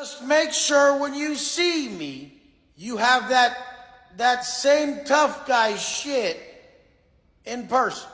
Just make sure when you see me, you have that same tough guy shit in person.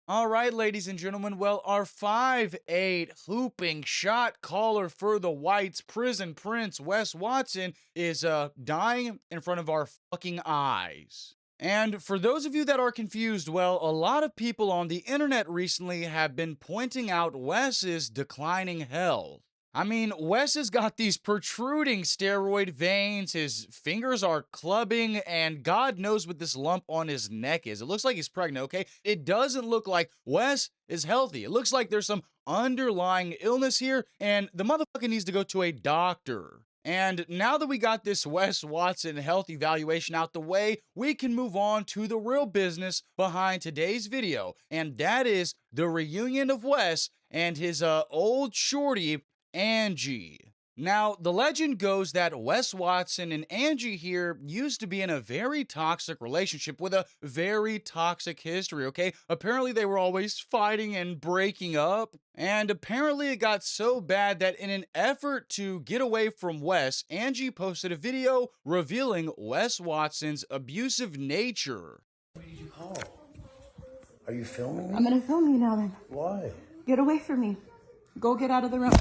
All right, ladies and gentlemen, well, our 5'8" hooping shot caller for the Whites, prison prince Wes Watson, is dying in front of our fucking eyes. And for those of you that are confused, well, a lot of people on the internet recently have been pointing out Wes's declining health. I mean, Wes has got these protruding steroid veins, his fingers are clubbing, and God knows what this lump on his neck is. It looks like he's pregnant, okay? It doesn't look like Wes is healthy. It looks like there's some underlying illness here, and the motherfucker needs to go to a doctor. And now that we got this Wes Watson health evaluation out the way, we can move on to the real business behind today's video, and that is the reunion of Wes and his old shorty, Angie. Now, the legend goes that Wes Watson and Angie here used to be in a very toxic relationship with a very toxic history, okay? Apparently, they were always fighting and breaking up. And apparently, it got so bad that in an effort to get away from Wes, Angie posted a video revealing Wes Watson's abusive nature. What did you call? Are you filming me? I'm gonna film you now then. Why? Get away from me. Go get out of the room.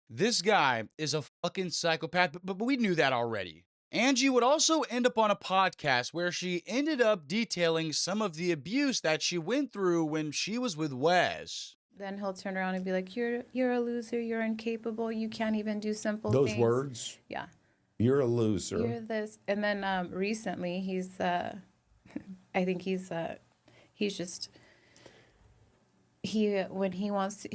This guy is a fucking psychopath, but we knew that already. Angie would also end up on a podcast where she ended up detailing some of the abuse that she went through when she was with Wes. Then he'll turn around and be like, you're a loser, you're incapable, you can't even do simple Those things. words? Yeah. You're a loser. You're this. And then recently he's, I think he's just, when he wants to,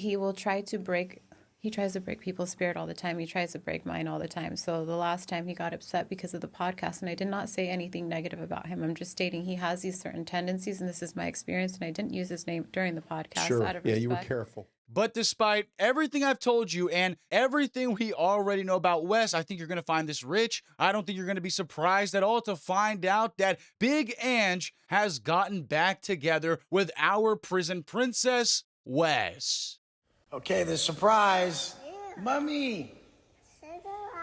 he tries to break people's spirit all the time. He tries to break mine all the time. So the last time he got upset because of the podcast, and I did not say anything negative about him. I'm just stating he has these certain tendencies, and this is my experience, and I didn't use his name during the podcast. Sure. Out of Yeah, respect. you were careful. But despite everything I've told you and everything we already know about Wes, I think you're going to find this rich. I don't think you're going to be surprised at all to find out that Big Ange has gotten back together with our prison princess, Wes. Okay, the surprise. Mommy.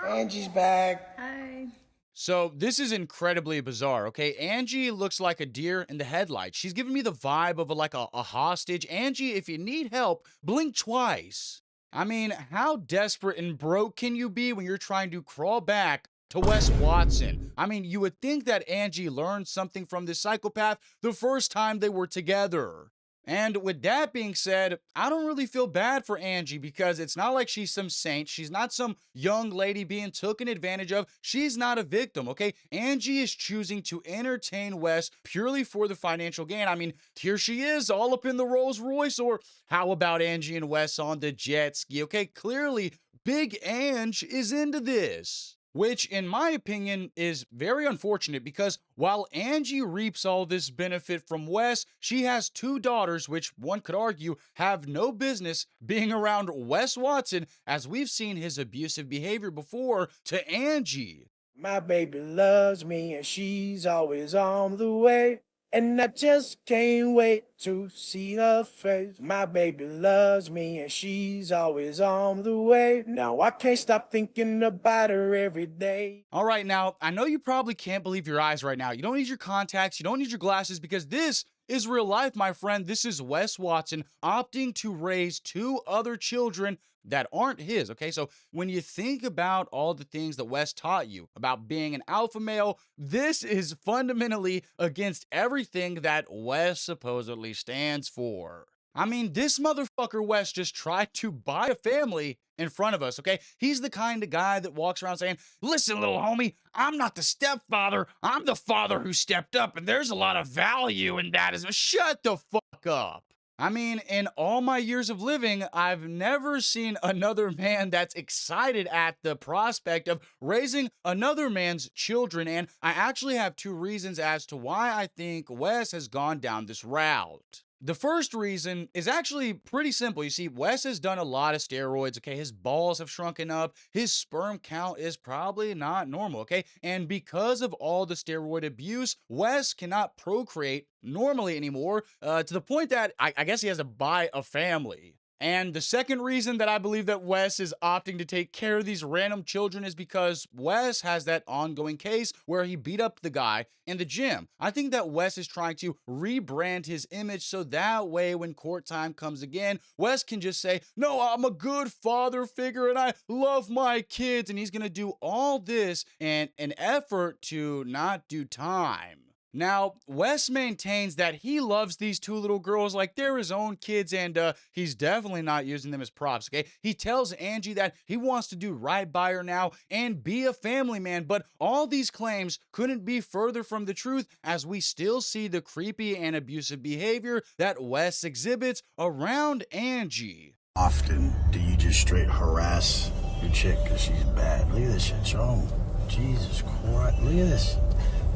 Angie's back. Hi. So this is incredibly bizarre, okay? Angie looks like a deer in the headlights. She's giving me the vibe of a hostage. Angie, if you need help, blink twice. I mean, how desperate and broke can you be when you're trying to crawl back to Wes Watson? I mean, you would think that Angie learned something from this psychopath the first time they were together. And with that being said, I don't really feel bad for Angie because it's not like she's some saint. She's not some young lady being taken advantage of. She's not a victim, okay? Angie is choosing to entertain Wes purely for the financial gain. I mean, here she is all up in the Rolls Royce, or how about Angie and Wes on the jet ski? Okay, clearly Big Ange is into this. Which, in my opinion, is very unfortunate because while Angie reaps all this benefit from Wes, she has two daughters, which one could argue have no business being around Wes Watson, as we've seen his abusive behavior before to Angie. My baby loves me and she's always on the way. And I just can't wait to see her face. My baby loves me and she's always on the way. Now I can't stop thinking about her every day. All right, now, I know you probably can't believe your eyes right now. You don't need your contacts, you don't need your glasses, because this is real life, my friend. This is Wes Watson opting to raise two other children that aren't his, okay? So when you think about all the things that Wes taught you about being an alpha male, this is fundamentally against everything that Wes supposedly stands for. I mean, this motherfucker Wes just tried to buy a family in front of us, okay? He's the kind of guy that walks around saying, listen, little homie, I'm not the stepfather, I'm the father who stepped up, and there's a lot of value in that. Shut the fuck up. I mean, in all my years of living, I've never seen another man that's excited at the prospect of raising another man's children, and I actually have two reasons as to why I think Wes has gone down this route. The first reason is actually pretty simple. You see, Wes has done a lot of steroids, okay? His balls have shrunken up. His sperm count is probably not normal, okay? And because of all the steroid abuse, Wes cannot procreate normally anymore, to the point that I guess he has to buy a family. And the second reason that I believe that Wes is opting to take care of these random children is because Wes has that ongoing case where he beat up the guy in the gym. I think that Wes is trying to rebrand his image so that way when court time comes again, Wes can just say, no, I'm a good father figure and I love my kids. And he's going to do all this in an effort to not do time. Now, Wes maintains that he loves these two little girls like they're his own kids, and he's definitely not using them as props, okay? He tells Angie that he wants to do right by her now and be a family man, but all these claims couldn't be further from the truth as we still see the creepy and abusive behavior that Wes exhibits around Angie. Often do you just straight harass your chick because she's bad? Look at this shit, show 'em. Jesus Christ, look at this.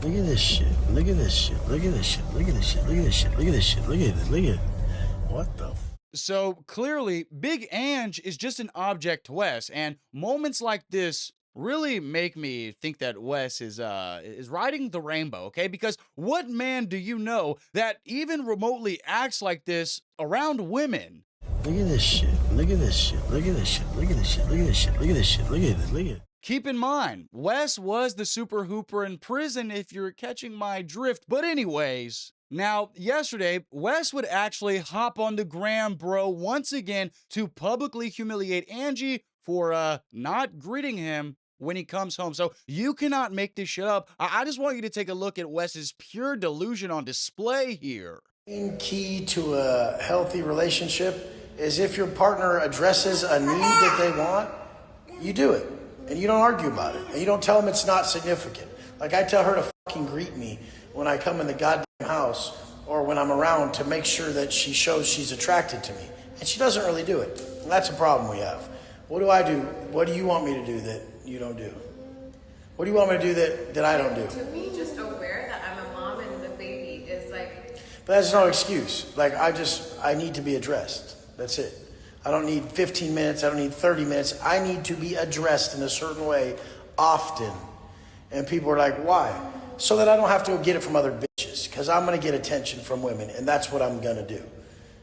Look at this shit. Look at this shit. Look at this shit. Look at this shit. Look at this shit. Look at this shit. Look at it. Look at it. What the So clearly, Big Ange is just an object to Wes, and moments like this really make me think that Wes is riding the rainbow, okay? Because what man do you know that even remotely acts like this around women? Look at this shit. Look at this shit. Look at this shit. Look at this shit. Look at this shit. Look at this shit. Look at it. Look at it. Keep in mind, Wes was the super hooper in prison if you're catching my drift. But anyways, now yesterday, Wes would actually hop on the gram, bro, once again to publicly humiliate Angie for not greeting him when he comes home. So you cannot make this shit up. I just want you to take a look at Wes's pure delusion on display here. The key to a healthy relationship is if your partner addresses a need that they want, you do it. And you don't argue about it. And you don't tell them it's not significant. Like I tell her to fucking greet me when I come in the goddamn house or when I'm around to make sure that she shows she's attracted to me. And she doesn't really do it. And that's a problem we have. What do I do? What do you want me to do that you don't do? What do you want me to do that I don't do? To be just aware that I'm a mom and the baby is like... But that's no excuse. Like I need to be addressed. That's it. I don't need 15 minutes. I don't need 30 minutes. I need to be addressed in a certain way often. And people are like, why? So that I don't have to go get it from other bitches. Because I'm going to get attention from women. And that's what I'm going to do.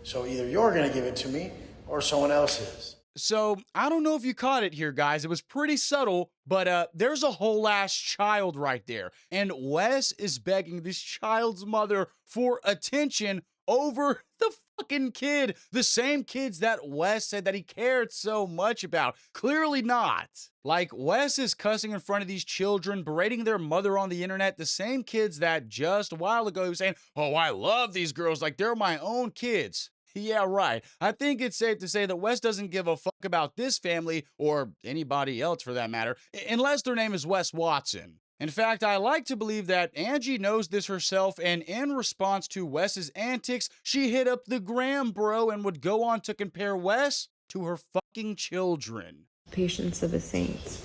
So either you're going to give it to me or someone else is. So I don't know if you caught it here, guys. It was pretty subtle, but there's a whole ass child right there. And Wes is begging this child's mother for attention over the fucking kid. The same kids that Wes said that he cared so much about. Clearly not. Like, Wes is cussing in front of these children, berating their mother on the internet. The same kids that just a while ago he was saying, oh, I love these girls like they're my own kids. Yeah, right. I think it's safe to say that Wes doesn't give a fuck about this family, or anybody else for that matter, unless their name is Wes Watson. In fact, I like to believe that Angie knows this herself, and in response to Wes's antics, she hit up the gram, bro, and would go on to compare Wes to her fucking children. Patience of a saint.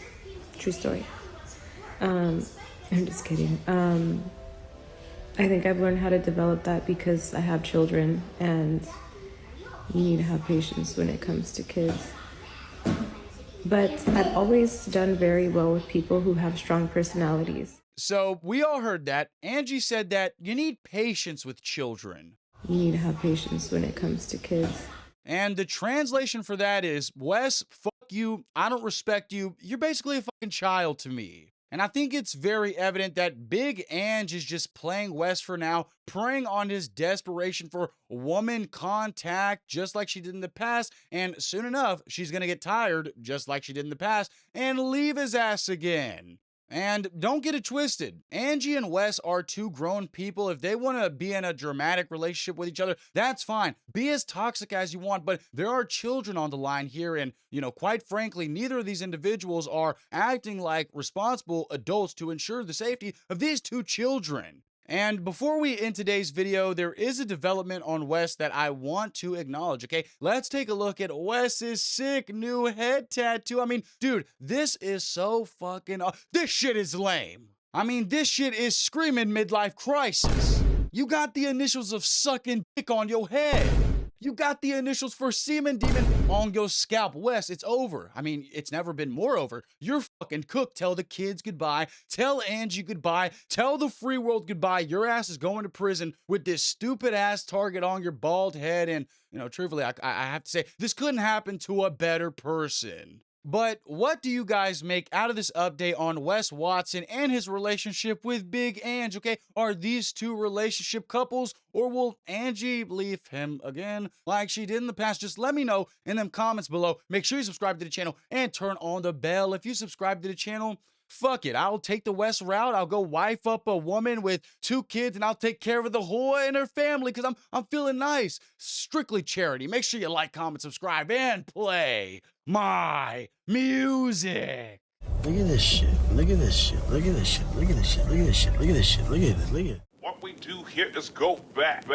True story. I'm just kidding. I think I've learned how to develop that because I have children, and you need to have patience when it comes to kids. But I've always done very well with people who have strong personalities. So we all heard that. Angie said that you need patience with children. You need to have patience when it comes to kids. And the translation for that is, Wes, fuck you, I don't respect you, you're basically a fucking child to me. And I think it's very evident that Big Ange is just playing Wes for now, preying on his desperation for woman contact, just like she did in the past, and soon enough, she's gonna get tired, just like she did in the past, and leave his ass again. And don't get it twisted. Angie and Wes are two grown people. If they want to be in a dramatic relationship with each other, that's fine. Be as toxic as you want, but there are children on the line here. And, quite frankly, neither of these individuals are acting like responsible adults to ensure the safety of these two children. And before we end today's video, there is a development on Wes that I want to acknowledge, okay? Let's take a look at Wes's sick new head tattoo. I mean, dude, this is so fucking... this shit is lame. I mean, this shit is screaming midlife crisis. You got the initials of sucking dick on your head. You got the initials for Semen Demon on your scalp. Wes, it's over. I mean, it's never been more over. You're fucking cooked. Tell the kids goodbye. Tell Angie goodbye. Tell the free world goodbye. Your ass is going to prison with this stupid ass target on your bald head. And, you know, truthfully, I have to say, this couldn't happen to a better person. But what do you guys make out of this update on Wes Watson and his relationship with Big Ange? Okay, are these two relationship couples, or will Angie leave him again like she did in the past? Just let me know in them comments below. Make sure you subscribe to the channel and turn on the bell. If you subscribe to the channel, fuck it, I'll take the West route. I'll go wife up a woman with 2 kids, and I'll take care of the whore and her family because I'm feeling nice. Strictly charity. Make sure you like, comment, subscribe, and play my music. Look at this shit. Look at this shit. Look at this shit. Look at this shit. Look at this shit. Look at this shit. Look at it. Look at it. What we do here is go back.